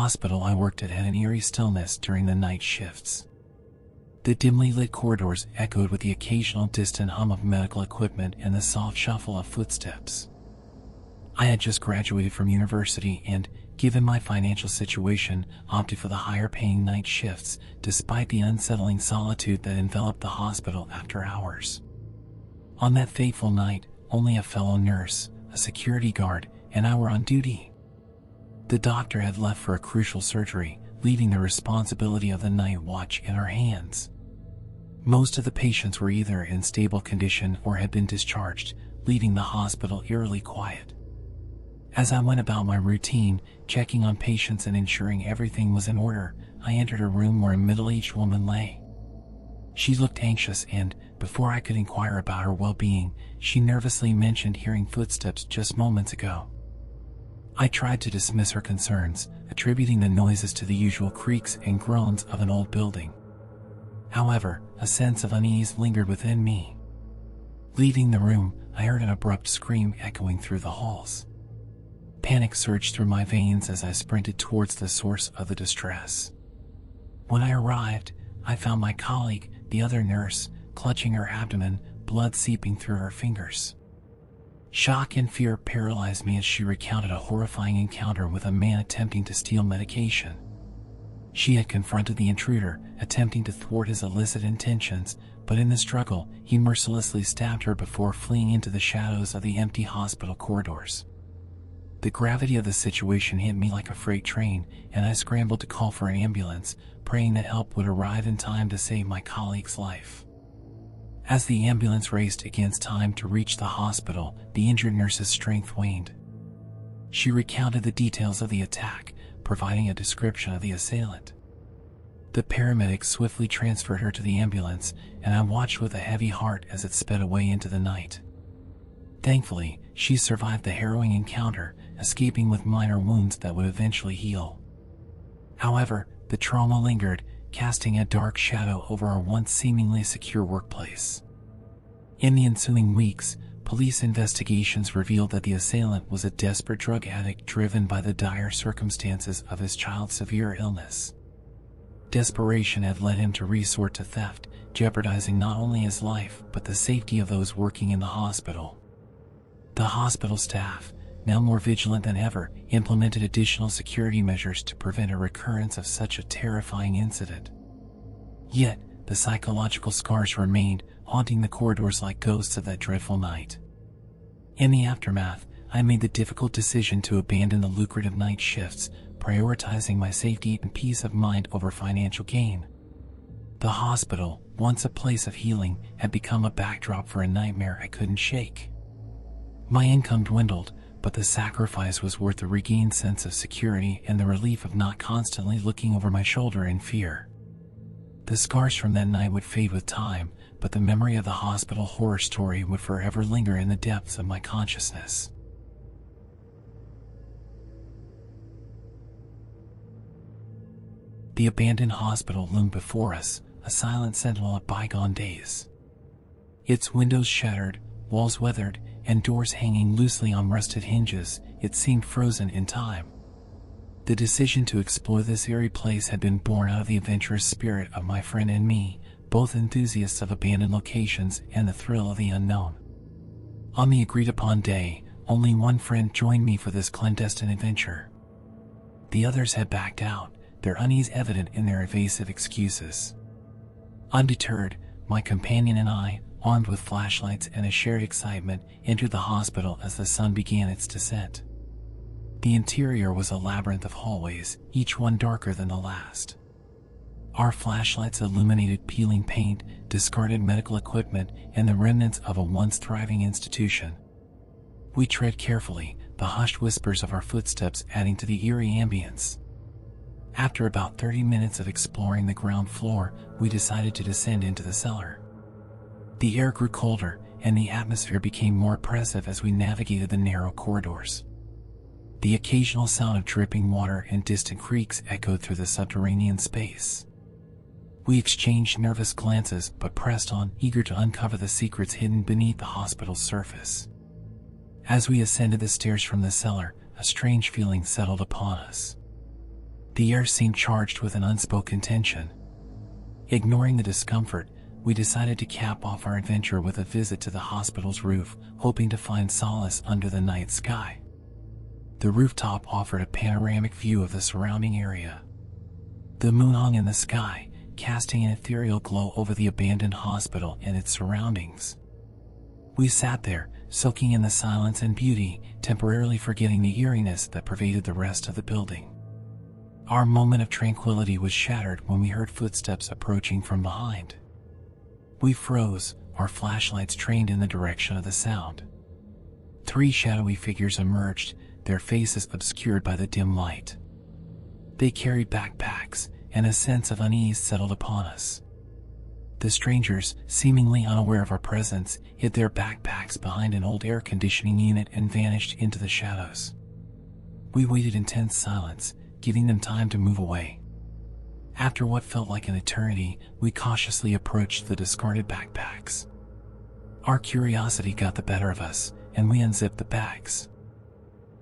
hospital I worked at had an eerie stillness during the night shifts. The dimly lit corridors echoed with the occasional distant hum of medical equipment and the soft shuffle of footsteps. I had just graduated from university and, given my financial situation, opted for the higher-paying night shifts, despite the unsettling solitude that enveloped the hospital after hours. On that fateful night, only a fellow nurse, a security guard, and I were on duty. The doctor had left for a crucial surgery, leaving the responsibility of the night watch in our hands. Most of the patients were either in stable condition or had been discharged, leaving the hospital eerily quiet. As I went about my routine, checking on patients and ensuring everything was in order, I entered a room where a middle-aged woman lay. She looked anxious and, before I could inquire about her well-being, she nervously mentioned hearing footsteps just moments ago. I tried to dismiss her concerns, attributing the noises to the usual creaks and groans of an old building. However, a sense of unease lingered within me. Leaving the room, I heard an abrupt scream echoing through the halls. Panic surged through my veins as I sprinted towards the source of the distress. When I arrived, I found my colleague, the other nurse, clutching her abdomen, blood seeping through her fingers. Shock and fear paralyzed me as she recounted a horrifying encounter with a man attempting to steal medication. She had confronted the intruder, attempting to thwart his illicit intentions, but in the struggle, he mercilessly stabbed her before fleeing into the shadows of the empty hospital corridors. The gravity of the situation hit me like a freight train, and I scrambled to call for an ambulance, praying that help would arrive in time to save my colleague's life. As the ambulance raced against time to reach the hospital, the injured nurse's strength waned. She recounted the details of the attack, providing a description of the assailant. The paramedics swiftly transferred her to the ambulance, and I watched with a heavy heart as it sped away into the night. Thankfully, she survived the harrowing encounter, escaping with minor wounds that would eventually heal. However, the trauma lingered, casting a dark shadow over our once seemingly secure workplace. In the ensuing weeks, police investigations revealed that the assailant was a desperate drug addict driven by the dire circumstances of his child's severe illness. Desperation had led him to resort to theft, jeopardizing not only his life but the safety of those working in the hospital. The hospital staff, now more vigilant than ever, implemented additional security measures to prevent a recurrence of such a terrifying incident. Yet, the psychological scars remained, haunting the corridors like ghosts of that dreadful night. In the aftermath, I made the difficult decision to abandon the lucrative night shifts, prioritizing my safety and peace of mind over financial gain. The hospital, once a place of healing, had become a backdrop for a nightmare I couldn't shake. My income dwindled, but the sacrifice was worth the regained sense of security and the relief of not constantly looking over my shoulder in fear. The scars from that night would fade with time, but the memory of the hospital horror story would forever linger in the depths of my consciousness. The abandoned hospital loomed before us, a silent sentinel of bygone days. Its windows shattered, walls weathered, and doors hanging loosely on rusted hinges, it seemed frozen in time. The decision to explore this eerie place had been born out of the adventurous spirit of my friend and me, both enthusiasts of abandoned locations and the thrill of the unknown. On the agreed-upon day, only one friend joined me for this clandestine adventure. The others had backed out, their unease evident in their evasive excuses. Undeterred, my companion and I, armed with flashlights and a shared excitement, entered the hospital as the sun began its descent. The interior was a labyrinth of hallways, each one darker than the last. Our flashlights illuminated peeling paint, discarded medical equipment, and the remnants of a once thriving institution. We tread carefully, the hushed whispers of our footsteps adding to the eerie ambience. After about 30 minutes of exploring the ground floor, we decided to descend into the cellar. The air grew colder, and the atmosphere became more oppressive as we navigated the narrow corridors. The occasional sound of dripping water and distant creaks echoed through the subterranean space. We exchanged nervous glances but pressed on, eager to uncover the secrets hidden beneath the hospital's surface. As we ascended the stairs from the cellar, a strange feeling settled upon us. The air seemed charged with an unspoken tension. Ignoring the discomfort, we decided to cap off our adventure with a visit to the hospital's roof, hoping to find solace under the night sky. The rooftop offered a panoramic view of the surrounding area. The moon hung in the sky, casting an ethereal glow over the abandoned hospital and its surroundings. We sat there, soaking in the silence and beauty, temporarily forgetting the eeriness that pervaded the rest of the building. Our moment of tranquility was shattered when we heard footsteps approaching from behind. We froze, our flashlights trained in the direction of the sound. 3 shadowy figures emerged, their faces obscured by the dim light. They carried backpacks, and a sense of unease settled upon us. The strangers, seemingly unaware of our presence, hid their backpacks behind an old air conditioning unit and vanished into the shadows. We waited in tense silence, giving them time to move away. After what felt like an eternity, we cautiously approached the discarded backpacks. Our curiosity got the better of us, and we unzipped the bags.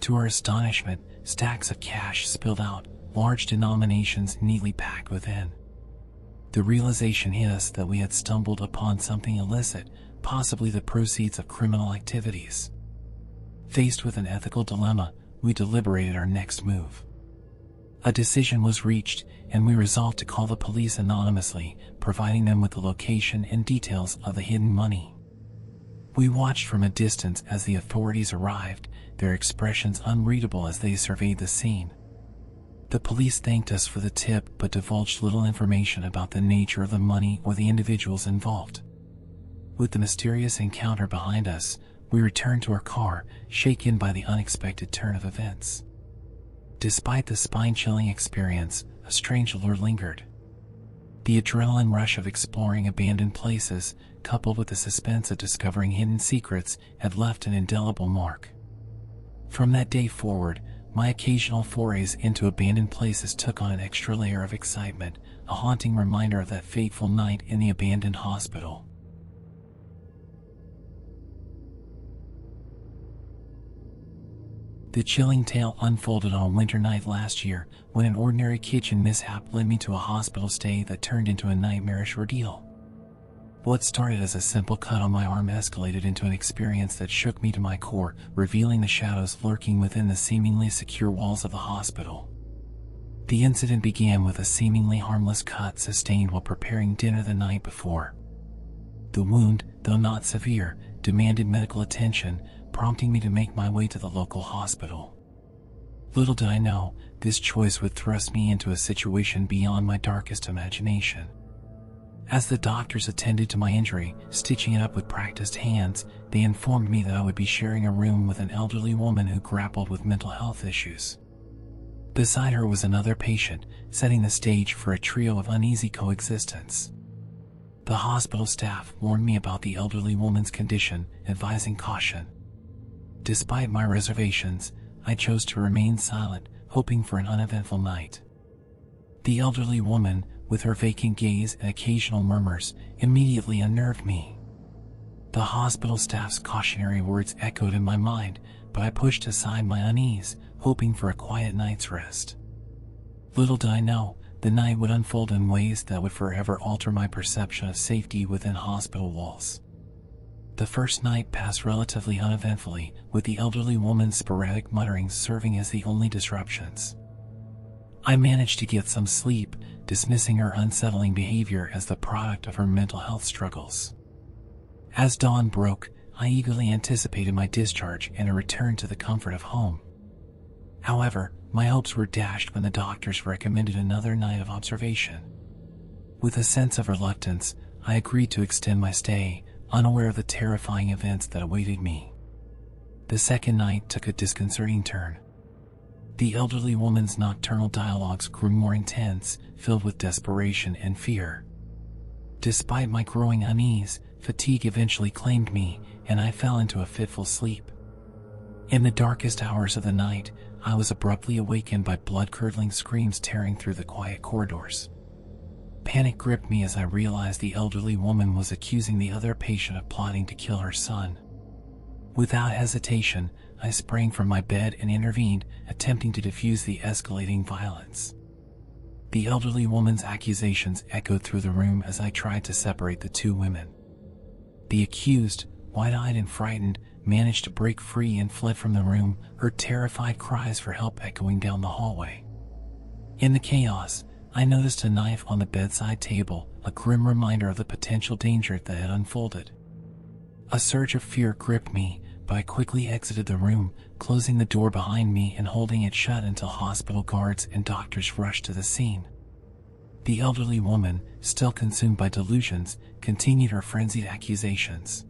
To our astonishment, stacks of cash spilled out, large denominations neatly packed within. The realization hit us that we had stumbled upon something illicit, possibly the proceeds of criminal activities. Faced with an ethical dilemma, we deliberated our next move. A decision was reached, and we resolved to call the police anonymously, providing them with the location and details of the hidden money. We watched from a distance as the authorities arrived, their expressions unreadable as they surveyed the scene. The police thanked us for the tip but divulged little information about the nature of the money or the individuals involved. With the mysterious encounter behind us, we returned to our car, shaken by the unexpected turn of events. Despite the spine-chilling experience, a strange allure lingered. The adrenaline rush of exploring abandoned places, coupled with the suspense of discovering hidden secrets, had left an indelible mark. From that day forward, my occasional forays into abandoned places took on an extra layer of excitement, a haunting reminder of that fateful night in the abandoned hospital. The chilling tale unfolded on a winter night last year, when an ordinary kitchen mishap led me to a hospital stay that turned into a nightmarish ordeal. What started as a simple cut on my arm escalated into an experience that shook me to my core, revealing the shadows lurking within the seemingly secure walls of the hospital. The incident began with a seemingly harmless cut sustained while preparing dinner the night before. The wound, though not severe, demanded medical attention, prompting me to make my way to the local hospital. Little did I know, this choice would thrust me into a situation beyond my darkest imagination. As the doctors attended to my injury, stitching it up with practiced hands, they informed me that I would be sharing a room with an elderly woman who grappled with mental health issues. Beside her was another patient, setting the stage for a trio of uneasy coexistence. The hospital staff warned me about the elderly woman's condition, advising caution. Despite my reservations, I chose to remain silent, hoping for an uneventful night. The elderly woman, with her vacant gaze and occasional murmurs, immediately unnerved me. The hospital staff's cautionary words echoed in my mind, but I pushed aside my unease, hoping for a quiet night's rest. Little did I know, the night would unfold in ways that would forever alter my perception of safety within hospital walls. The first night passed relatively uneventfully, with the elderly woman's sporadic mutterings serving as the only disruptions. I managed to get some sleep, dismissing her unsettling behavior as the product of her mental health struggles. As dawn broke, I eagerly anticipated my discharge and a return to the comfort of home. However, my hopes were dashed when the doctors recommended another night of observation. With a sense of reluctance, I agreed to extend my stay, unaware of the terrifying events that awaited me. The second night took a disconcerting turn. The elderly woman's nocturnal dialogues grew more intense, filled with desperation and fear. Despite my growing unease, fatigue eventually claimed me, and I fell into a fitful sleep. In the darkest hours of the night, I was abruptly awakened by blood-curdling screams tearing through the quiet corridors. Panic gripped me as I realized the elderly woman was accusing the other patient of plotting to kill her son. Without hesitation, I sprang from my bed and intervened, attempting to defuse the escalating violence. The elderly woman's accusations echoed through the room as I tried to separate the two women. The accused, wide-eyed and frightened, managed to break free and fled from the room, her terrified cries for help echoing down the hallway. In the chaos, I noticed a knife on the bedside table, a grim reminder of the potential danger that had unfolded. A surge of fear gripped me, but I quickly exited the room, closing the door behind me and holding it shut until hospital guards and doctors rushed to the scene. The elderly woman, still consumed by delusions, continued her frenzied accusations.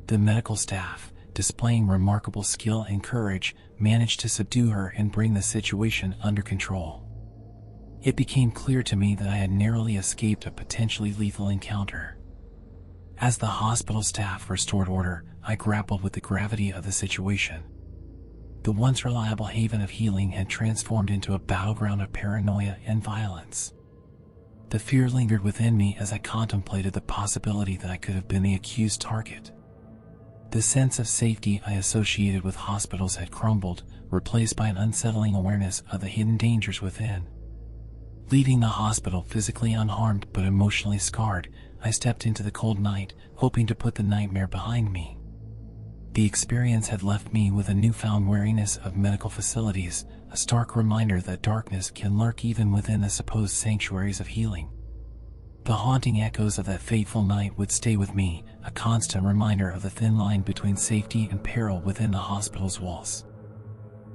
The medical staff, displaying remarkable skill and courage, managed to subdue her and bring the situation under control. It became clear to me that I had narrowly escaped a potentially lethal encounter. As the hospital staff restored order, I grappled with the gravity of the situation. The once reliable haven of healing had transformed into a battleground of paranoia and violence. The fear lingered within me as I contemplated the possibility that I could have been the accused target. The sense of safety I associated with hospitals had crumbled, replaced by an unsettling awareness of the hidden dangers within. Leaving the hospital physically unharmed but emotionally scarred, I stepped into the cold night, hoping to put the nightmare behind me. The experience had left me with a newfound wariness of medical facilities, a stark reminder that darkness can lurk even within the supposed sanctuaries of healing. The haunting echoes of that fateful night would stay with me, a constant reminder of the thin line between safety and peril within the hospital's walls.